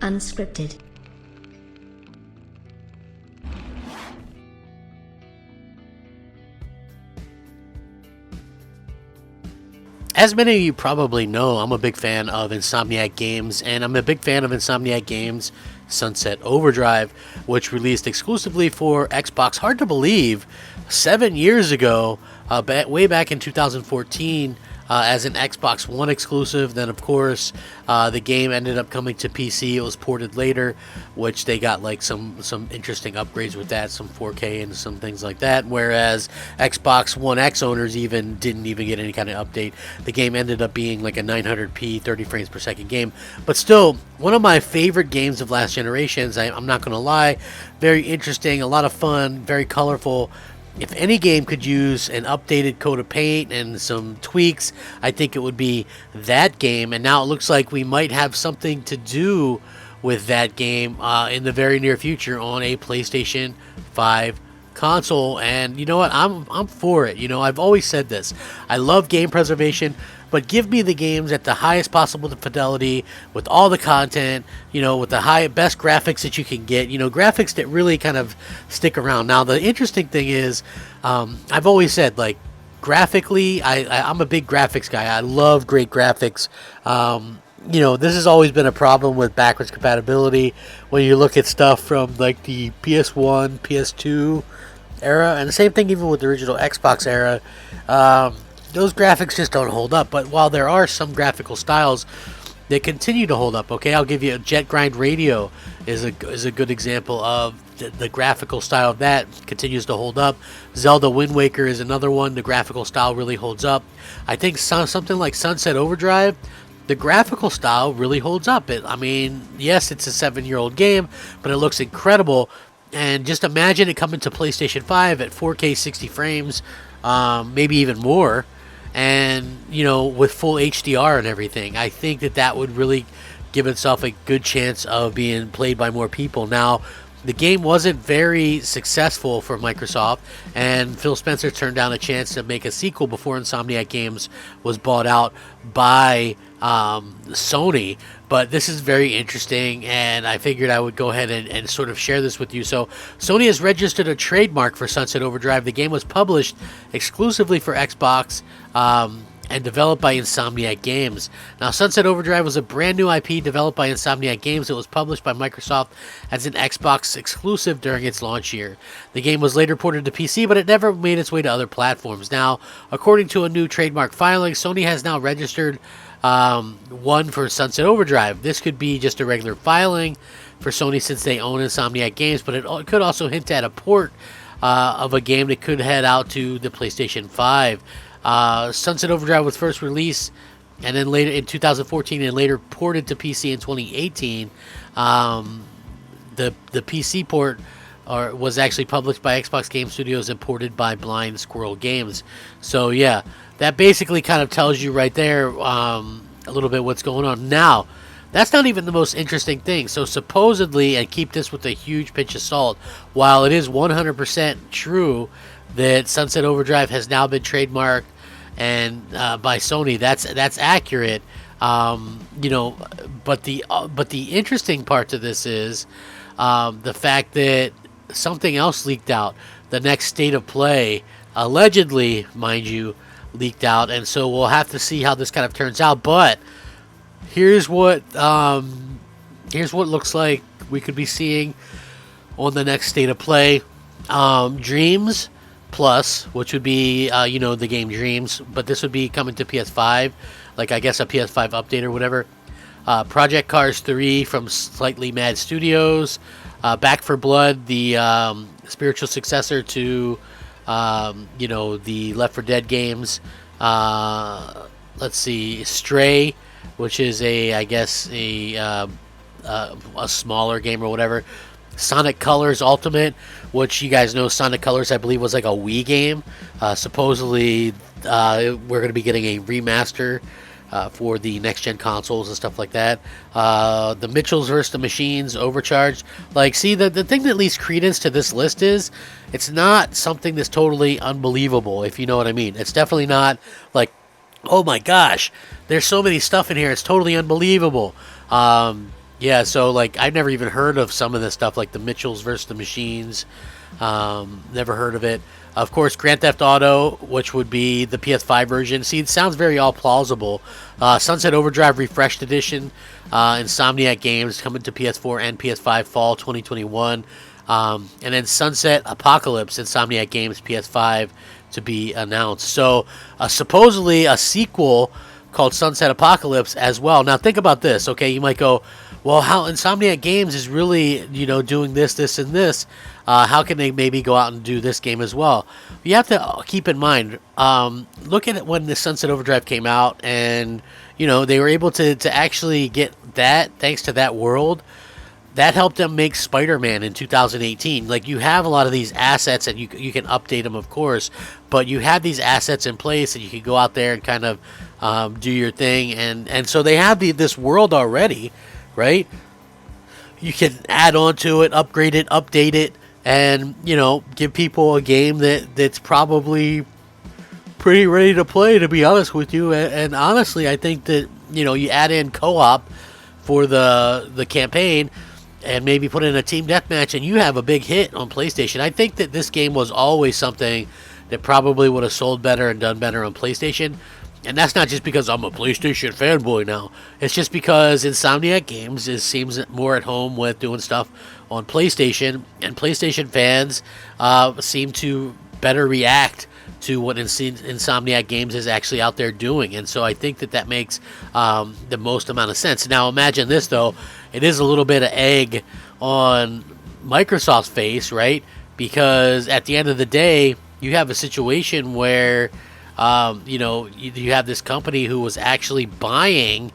Unscripted. As many of you probably know, I'm a big fan of Insomniac Games, and I'm a big fan of Insomniac Games' Sunset Overdrive, which released exclusively for Xbox. Hard to believe, 7 years ago, way back in 2014, as an Xbox One exclusive. Then, of course, the game ended up coming to PC. It was ported later, which they got like some interesting upgrades with that, some 4K and some things like that. Whereas Xbox One X owners didn't get any kind of update. The game ended up being like a 900p, 30 frames per second game. But still, one of my favorite games of last generations. I'm not going to lie, very interesting, a lot of fun, very colorful. If any game could use an updated coat of paint and some tweaks, I think it would be that game. And now it looks like we might have something to do with that game in the very near future on a PlayStation 5 console. And you know what? I'm for it. You know, I've always said this. I love game preservation, but give me the games at the highest possible fidelity with all the content, you know, with the best graphics that you can get, you know, graphics that really kind of stick around. Now, the interesting thing is, I've always said, like, graphically, I'm a big graphics guy. I love great graphics. You know, this has always been a problem with backwards compatibility when you look at stuff from, like, the PS1, PS2 era, and the same thing even with the original Xbox era. Those graphics just don't hold up. But while there are some graphical styles that continue to hold up, okay, I'll give you Jet Grind Radio is a good example of the graphical style of that continues to hold up. Zelda Wind Waker is another one. The graphical style really holds up. I think something like Sunset Overdrive, the graphical style really holds up. I mean, yes, it's a 7-year-old game, but it looks incredible. And just imagine it coming to PlayStation 5 at 4K 60 frames, maybe even more. And, you know, with full HDR and everything, I think that would really give itself a good chance of being played by more people. Now, the game wasn't very successful for Microsoft, and Phil Spencer turned down a chance to make a sequel before Insomniac Games was bought out by Sony. But this is very interesting, and I figured I would go ahead and sort of share this with you. So Sony has registered a trademark for Sunset Overdrive. The game was published exclusively for Xbox and developed by Insomniac Games. Now, Sunset Overdrive was a brand new IP developed by Insomniac Games. It was published by Microsoft as an Xbox exclusive during its launch year. The game was later ported to PC, but it never made its way to other platforms. Now, according to a new trademark filing, Sony has now registered one for Sunset Overdrive. This could be just a regular filing for Sony since they own Insomniac Games, but it could also hint at a port of a game that could head out to the PlayStation 5. Sunset Overdrive was first released and then later in 2014 and later ported to PC in 2018. The PC port was actually published by Xbox Game Studios and ported by Blind Squirrel Games. So yeah, that basically kind of tells you right there a little bit what's going on. Now, that's not even the most interesting thing. So supposedly, and keep this with a huge pinch of salt, while it is 100% true that Sunset Overdrive has now been trademarked and by Sony, that's accurate. You know, but the interesting part to this is the fact that something else leaked out. The next state of play, allegedly, mind you, leaked out, and so we'll have to see how this kind of turns out. But here's what looks like we could be seeing on the next state of play. Dreams Plus, which would be you know, the game Dreams, but this would be coming to PS5, like I guess a PS5 update or whatever. Project Cars 3 from Slightly Mad Studios. Back for Blood, the spiritual successor to you know, the Left 4 Dead games. Let's see, Stray, which is I guess a smaller game or whatever. Sonic Colors Ultimate, which you guys know Sonic Colors, I believe, was like a Wii game. Supposedly, we're going to be getting a remaster for the next-gen consoles and stuff like that. The Mitchells vs. the Machines, Overcharged. Like, see, the thing that leads credence to this list is it's not something that's totally unbelievable, if you know what I mean. It's definitely not like, oh my gosh, there's so many stuff in here, it's totally unbelievable. Yeah, so like I've never even heard of some of this stuff, like the Mitchells versus the Machines. Never heard of it. Of course, Grand Theft Auto, which would be the PS5 version. See, it sounds very all plausible. Sunset Overdrive Refreshed Edition, Insomniac Games coming to PS4 and PS5 fall 2021. And then Sunset Apocalypse, Insomniac Games PS5 to be announced. So supposedly a sequel called Sunset Apocalypse as well. Now think about this, okay? You might go, well, how Insomniac Games is really, doing this, and this. How can they maybe go out and do this game as well? You have to keep in mind, look at it when the Sunset Overdrive came out, and, they were able to actually get that, thanks to that world. That helped them make Spider-Man in 2018. Like, you have a lot of these assets, and you can update them, of course, but you have these assets in place, and you can go out there and kind of do your thing, and so they have this world already, right? You can add on to it, upgrade it, update it, and, give people a game that's probably pretty ready to play, to be honest with you. And honestly, I think that, you add in co-op for the campaign, and maybe put in a team deathmatch, and you have a big hit on PlayStation. I think that this game was always something that probably would have sold better and done better on PlayStation. And that's not just because I'm a PlayStation fanboy now. It's just because Insomniac Games seems more at home with doing stuff on PlayStation, and PlayStation fans seem to better react to what Insomniac Games is actually out there doing. And so I think that makes the most amount of sense. Now imagine this, though. It is a little bit of egg on Microsoft's face, right? Because at the end of the day, you have a situation where, you have this company who was actually buying,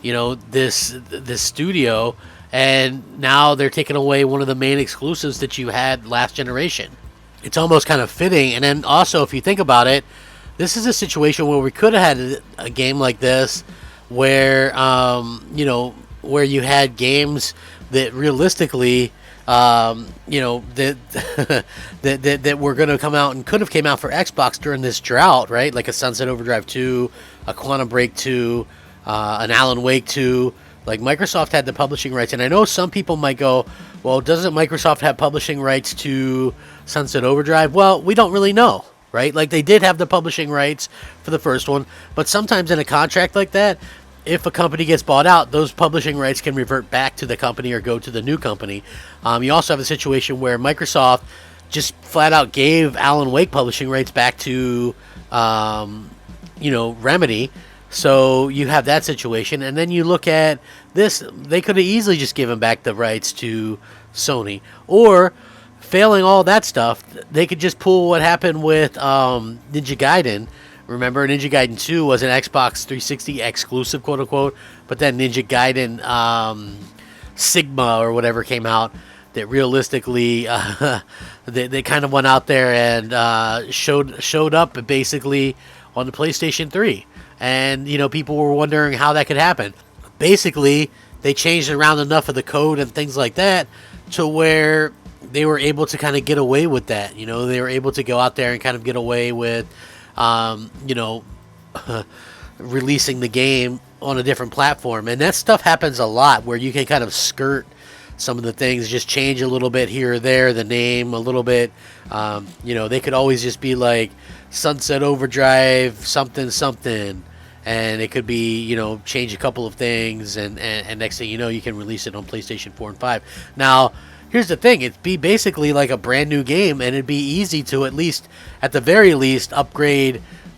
this studio, and now they're taking away one of the main exclusives that you had last generation. It's almost kind of fitting. And then also, if you think about it, this is a situation where we could have had a game like this where, where you had games that realistically, that that were going to come out and could have came out for Xbox during this drought, right? Like a Sunset Overdrive 2, a Quantum Break 2, an Alan Wake 2. Like, Microsoft had the publishing rights, and I know some people might go, well, doesn't Microsoft have publishing rights to Sunset Overdrive? Well, we don't really know, right? Like, they did have the publishing rights for the first one, but sometimes in a contract like that, if a company gets bought out, those publishing rights can revert back to the company or go to the new company. You also have a situation where Microsoft just flat out gave Alan Wake publishing rights back to, Remedy. So you have that situation. And then you look at this, they could have easily just given back the rights to Sony. Or, failing all that stuff, they could just pull what happened with Ninja Gaiden. Remember, Ninja Gaiden 2 was an Xbox 360 exclusive, quote-unquote, but then Ninja Gaiden Sigma or whatever came out that realistically they kind of went out there and showed up basically on the PlayStation 3. And, people were wondering how that could happen. Basically, they changed around enough of the code and things like that to where they were able to kind of get away with that. They were able to go out there and kind of get away with releasing the game on a different platform. And that stuff happens a lot, where you can kind of skirt some of the things, just change a little bit here or there, the name a little bit. They could always just be like Sunset Overdrive something, and it could be, change a couple of things, and next thing you know, you can release it on PlayStation 4 and 5. Now, here's the thing, it'd be basically like a brand new game, and it'd be easy to at the very least,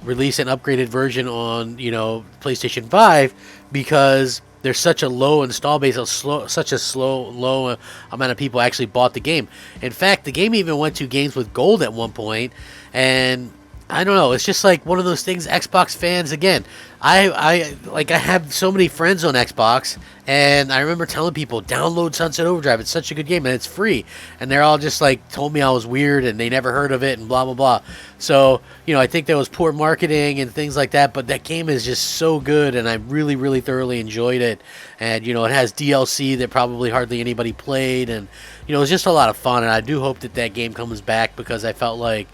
release an upgraded version on, PlayStation 5, because there's such a low install base, low amount of people actually bought the game. In fact, the game even went to Games with Gold at one point, and I don't know, it's just like one of those things. Xbox fans, again, I have so many friends on Xbox, and I remember telling people, download Sunset Overdrive, it's such a good game, and it's free, and they're all just like, told me I was weird, and they never heard of it, and blah, blah, blah. So, I think there was poor marketing and things like that, but that game is just so good, and I really, really thoroughly enjoyed it, and, it has DLC that probably hardly anybody played, and, it's just a lot of fun, and I do hope that game comes back, because I felt like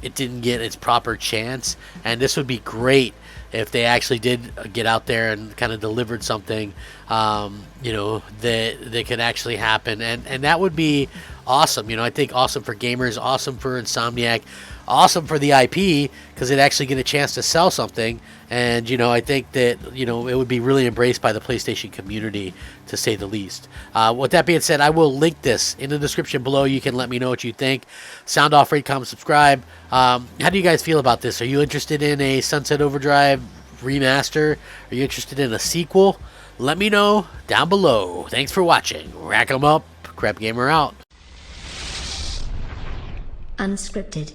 it didn't get its proper chance, and this would be great if they actually did get out there and kind of delivered something, that could actually happen, and that would be awesome. I think awesome for gamers, awesome for Insomniac, awesome for the IP, because they'd actually get a chance to sell something. And I think that it would be really embraced by the PlayStation community, to say the least. With that being said, I will link this in the description below. You can let me know what you think. Sound off, rate, comment, subscribe. How do you guys feel about this? Are you interested in a Sunset Overdrive remaster? Are you interested in a sequel? Let me know down below. Thanks for watching. Rack 'em up. Crapgamer out. Unscripted.